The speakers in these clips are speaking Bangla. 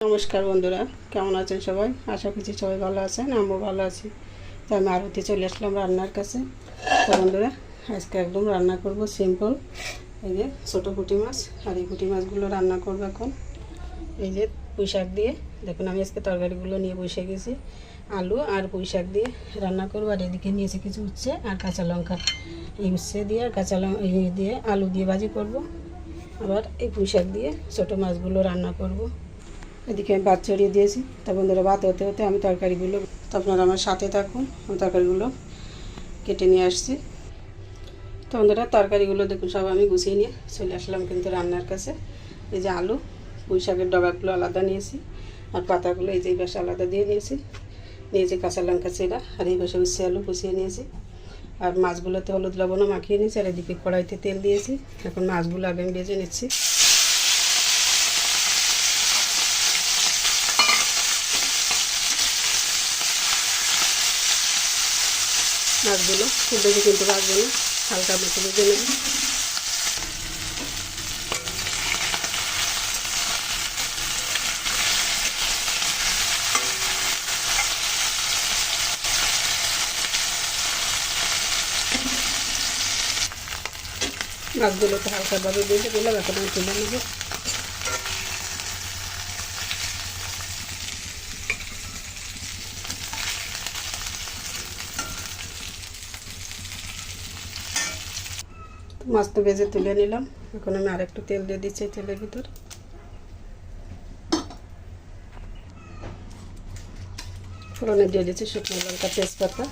নমস্কার বন্ধুরা, কেমন আছেন সবাই? আশা করছি সবাই ভালো আছেন, আমিও ভালো আছি। তো আমি আরতি চলে আসলাম রান্নার কাছে। তো বন্ধুরা, আজকে একদম রান্না করব সিম্পল। এই যে ছোটো পুঁটি মাছ, আর এই পুঁটি মাছগুলো রান্না করবো এখন। এই যে পুঁই শাক দিয়ে, দেখুন আমি আজকে তরকারিগুলো নিয়ে বসে গেছি। আলু আর পুঁই শাক দিয়ে রান্না করবো। আর এদিকে নিয়েছি কিছু উচ্ছে আর কাঁচা লঙ্কা। এই উচ্ছে দিয়ে আর কাঁচা লঙ্কা দিয়ে আলু দিয়ে ভাজি করব। আবার এই পুঁই শাক দিয়ে ছোটো মাছগুলো রান্না করব। এদিকে আমি ভাত চড়িয়ে দিয়েছি। তা বন্ধুরা, ভাত হতে হতে আমি তরকারিগুলো, তো আপনারা আমার সাথে থাকুন, আমি তরকারিগুলো কেটে নিয়ে আসছি। তো বন্ধুরা, তরকারিগুলো দেখুন সব আমি গুছিয়ে নিয়ে চলে আসলাম কিন্তু রান্নার কাছে। এই যে আলু, পুঁই শাকের ডগাগুলো আলাদা নিয়েছি, আর পাতাগুলো এই যে এই পাশে আলাদা দিয়ে নিয়েছি। কাঁচা লঙ্কা চেরা, আর এই পাশে উচ্ছে আলু কুচিয়ে নিয়েছি। আর মাছগুলোতে হলুদ লবণও মাখিয়ে নিয়েছি। আর এদিকে কড়াইতে তেল দিয়েছি। এখন মাছগুলো আগে আমি ভেজে নিচ্ছি। মাছগুলো খুব বেশি কিন্তু রাখবো না, হালকা মতো ভেজে নেব। মাছগুলোকে হালকাভাবে ভেজে দিলাম, এখন আমি তুলে নেব। মাছ তো ভেজে তুলে নিলাম। এখন আমি আরেকটু তেল দিয়ে দিচ্ছি তেলের ভিতর। ফোড়নে দিয়ে দিচ্ছি শুকনো লঙ্কা, তেজপাতা,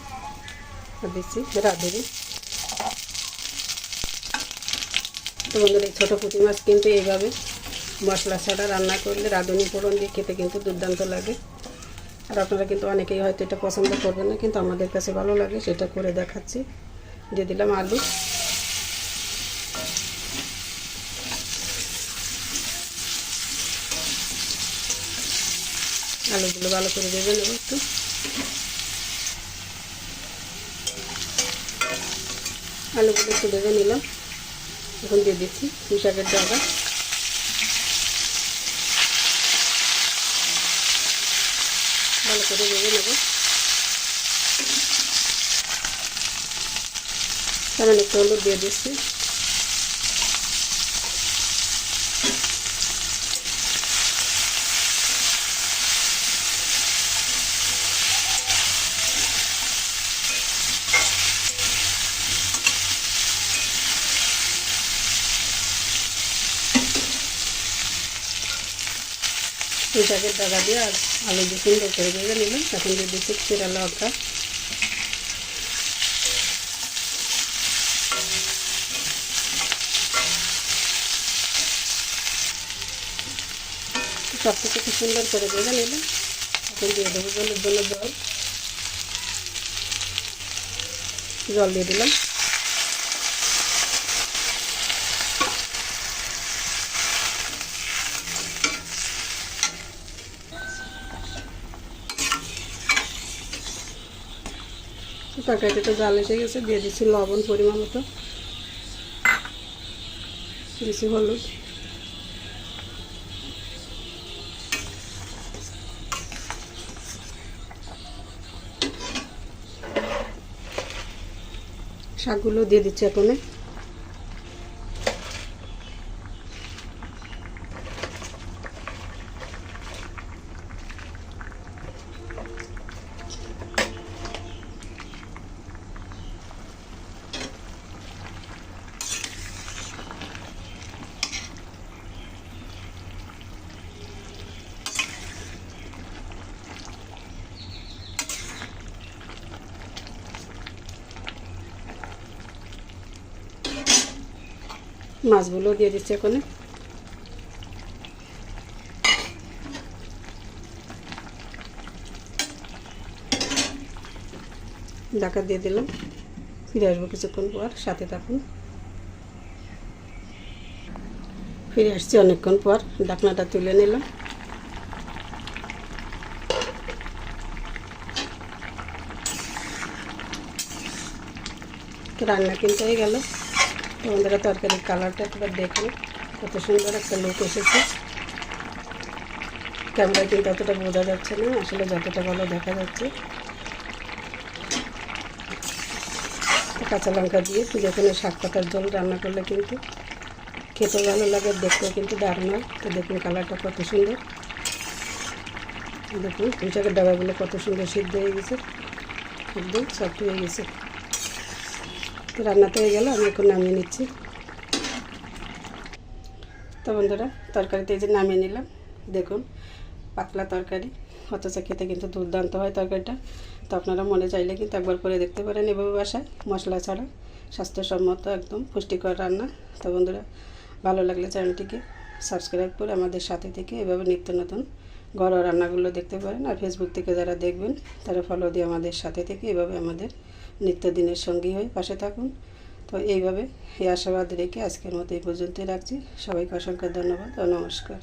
আর দিচ্ছি রাঁধুনি। তো বন্ধুরা, এই ছোটো পুঁটি মাছ কিন্তু এইভাবে মশলা ছাড়া রান্না করলে রাঁধুনি ফোড়ন দিয়ে খেতে কিন্তু দুর্দান্ত লাগে। আর আপনারা কিন্তু অনেকেই হয়তো এটা পছন্দ করবেন না, কিন্তু আমাদের কাছে ভালো লাগে, সেটা করে দেখাচ্ছি। দিয়ে দিলাম আলু। আলুগুলো ভালো করে ভেজে নেব একটু। আলুগুলো একটু ভেজে নিলাম। এখন দিয়ে দিচ্ছি পুঁই শাকের ডগা। ভালো করে ভেজে নেব। সামান্য একটু হলুদ দিয়ে দিচ্ছি। পুঁই শাকের ডাকা দিয়ে আর আলু দিয়ে সুন্দর করে ভেজে নিলাম। এখন দিয়ে দিচ্ছি চিরা লঙ্কা। সব কিছু খুব সুন্দর করে ভেজে নিলাম। এখন দিয়ে দেবো জলের জন্য জল দিয়ে দিলাম। তরকারিতে জাল এসে গেছে, দিয়ে দিচ্ছি লবণ পরিমাণ মতো, দিচ্ছি হলুদ। শাকগুলো দিয়ে দিচ্ছি এখন। মাছগুলো দিয়ে দিচ্ছি এখন। ঢাকা দিয়ে দিলাম। ফিরে আসবো কিছুক্ষণ পর, সাথে থাকুন। ফিরে আসছি অনেকক্ষণ পর, ঢাকনাটা তুলে নিলাম। রান্না কিন্তু হয়ে গেল। তো বন্ধুরা, তরকারির কালারটা একবার দেখুন, কত সুন্দর একটা লুক এসেছে। ক্যামেরায় কিন্তু অতটা বোঝা যাচ্ছে না, আসলে যতটা ভালো দেখা যাচ্ছে। কাঁচা লঙ্কা দিয়ে যে কোনো শাক পাতার ঝোল রান্না করলে কিন্তু খেতে ভালো লাগে, দেখতেও কিন্তু দারুণ হয়। তো দেখুন কালারটা কত সুন্দর, দেখুন পুঁই শাকের ডাবাগুলো কত সুন্দর সিদ্ধ হয়ে গেছে, একদম সফট হয়ে গেছে। তো রান্নাতে হয়ে গেল, আমি এখন নামিয়ে নিচ্ছি। তো বন্ধুরা তরকারিতে এই যে নামিয়ে নিলাম, দেখুন পাতলা তরকারি, অথচ খেতে কিন্তু দুর্দান্ত হয় তরকারিটা। তো আপনারা মনে চাইলে কিন্তু একবার করে দেখতে পারেন এভাবে বাসায়, মশলা ছাড়া, স্বাস্থ্যসম্মত একদম পুষ্টিকর রান্না। তো বন্ধুরা ভালো লাগলে চ্যানেলটিকে সাবস্ক্রাইব করে আমাদের সাথে থেকে এভাবে নিত্য নতুন ঘরোয়া রান্নাগুলো দেখতে পারেন। আর ফেসবুক থেকে যারা দেখবেন তারা ফলো দিয়ে আমাদের সাথে থেকে এভাবে আমাদের নিত্যদিনের সঙ্গী হয়ে পাশে থাকুন। তো এইভাবে এই আশাবাদ রেখে আজকের মতো এই পর্যন্তই রাখছি। সবাইকে অসংখ্য ধন্যবাদ ও নমস্কার।